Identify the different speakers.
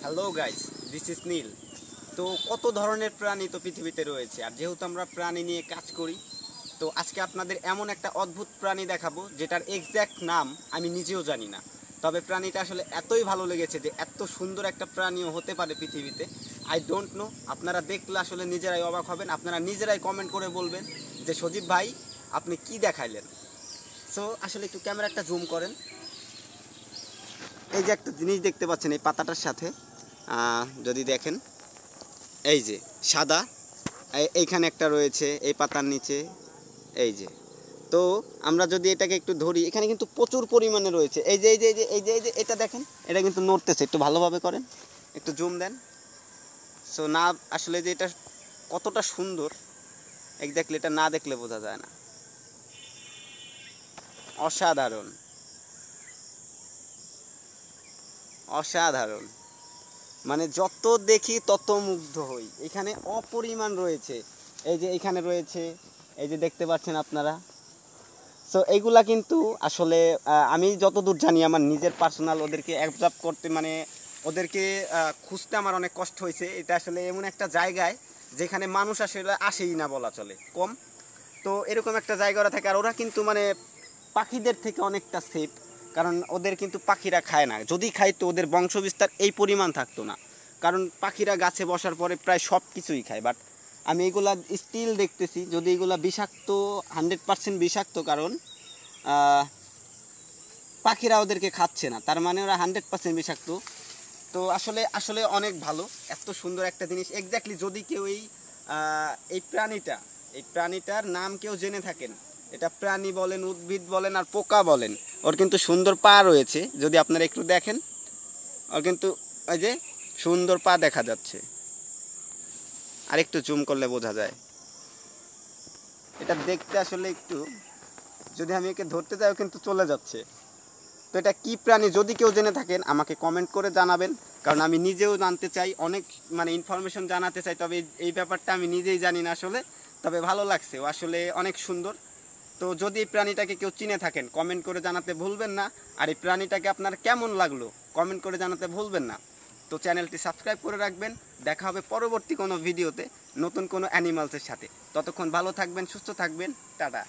Speaker 1: Hello guys, this is নীল। তো কত ধরনের প্রাণী তো পৃথিবীতে রয়েছে, আর যেহেতু আমরা প্রাণী নিয়ে কাজ করি, তো আজকে আপনাদের এমন একটা অদ্ভুত প্রাণী দেখাবো যেটার এক্স্যাক্ট নাম আমি নিজেও জানি না। তবে প্রাণীটা আসলে এতই ভালো লেগেছে যে এত সুন্দর একটা প্রাণীও হতে পারে পৃথিবীতে। আই ডোন্ট নো, আপনারা দেখলে আসলে নিজেরাই অবাক হবেন। আপনারা নিজেরাই কমেন্ট করে বলবেন যে সজীব ভাই আপনি কি দেখাইলেন। সো আসলে একটু ক্যামেরাটা জুম করেন। এই যে একটা জিনিস দেখতে পাচ্ছেন এই পাতাটার সাথে, যদি দেখেন এই যে সাদা, এইখানে একটা রয়েছে এই পাতার নিচে, এই যে। তো আমরা যদি এটাকে একটু ধরি, এখানে কিন্তু প্রচুর পরিমাণে রয়েছে। এই যে এই যে এই যে এই যে এই যে এটা দেখেন, এটা কিন্তু নড়তেছে। একটু ভালোভাবে করেন, একটু জুম দেন। সো না আসলে যে এটা কতটা সুন্দর এক্স্যাক্টলি এটা না দেখলে বোঝা যায় না। অসাধারণ, অসাধারণ, মানে যত দেখি তত মুগ্ধ হই। এখানে অপরিমাণ রয়েছে, এই যে এখানে রয়েছে, এই যে দেখতে পাচ্ছেন আপনারা। সো এইগুলা কিন্তু আসলে আমি যতদূর জানি আমার নিজের পার্সোনাল ওদেরকে অ্যাবজর্ব করতে, মানে ওদেরকে খুঁজতে আমার অনেক কষ্ট হয়েছে। এটা আসলে এমন একটা জায়গায় যেখানে মানুষ আসলে আসেই না বলা চলে, কম। তো এরকম একটা জায়গা ওরা থাকে, আর ওরা কিন্তু মানে পাখিদের থেকে অনেকটা সেফ, কারণ ওদের কিন্তু পাখিরা খায় না। যদি খাইতো ওদের বংশবিস্তার এই পরিমাণ থাকতো না, কারণ পাখিরা গাছে বসার পরে প্রায় সব কিছুই খায়। বাট আমি এগুলা স্টিল দেখতেছি, যদি এগুলা বিষাক্ত, 100% বিষাক্ত, কারণ পাখিরা ওদেরকে খাচ্ছে না, তার মানে ওরা 100% বিষাক্ত। তো আসলে আসলে অনেক ভালো, এত সুন্দর একটা জিনিস। এক্স্যাক্টলি যদি কেউ এই প্রাণীটার নাম কেউ জেনে থাকেন, এটা প্রাণী বলেন, উদ্ভিদ বলেন, আর পোকা বলেন, ওর কিন্তু সুন্দর পা রয়েছে। যদি আপনারা একটু দেখেন, ওর কিন্তু ওই যে সুন্দর পা দেখা যাচ্ছে, আর একটু জুম করলে বোঝা যায়। এটা দেখতে আসলে একটু, যদি আমি একে ধরতে যাই কিন্তু চলে যাচ্ছে। তো এটা কী প্রাণী যদি কেউ জেনে থাকেন আমাকে কমেন্ট করে জানাবেন, কারণ আমি নিজেও জানতে চাই, অনেক মানে ইনফরমেশন জানাতে চাই। তবে এই ব্যাপারটা আমি নিজেই জানি না আসলে, তবে ভালো লাগছে, ও আসলে অনেক সুন্দর। তো যদি এই প্রাণীটাকে কেউ চিনে থাকেন কমেন্ট করে জানাতে ভুলবেন না। আর এই প্রাণীটাকে আপনার কেমন লাগলো কমেন্ট করে জানাতে ভুলবেন না। তো চ্যানেলটি সাবস্ক্রাইব করে রাখবেন। দেখা হবে পরবর্তী কোনো ভিডিওতে নতুন কোনো অ্যানিমালসের সাথে। ততক্ষণ ভালো থাকবেন, সুস্থ থাকবেন, টাটা।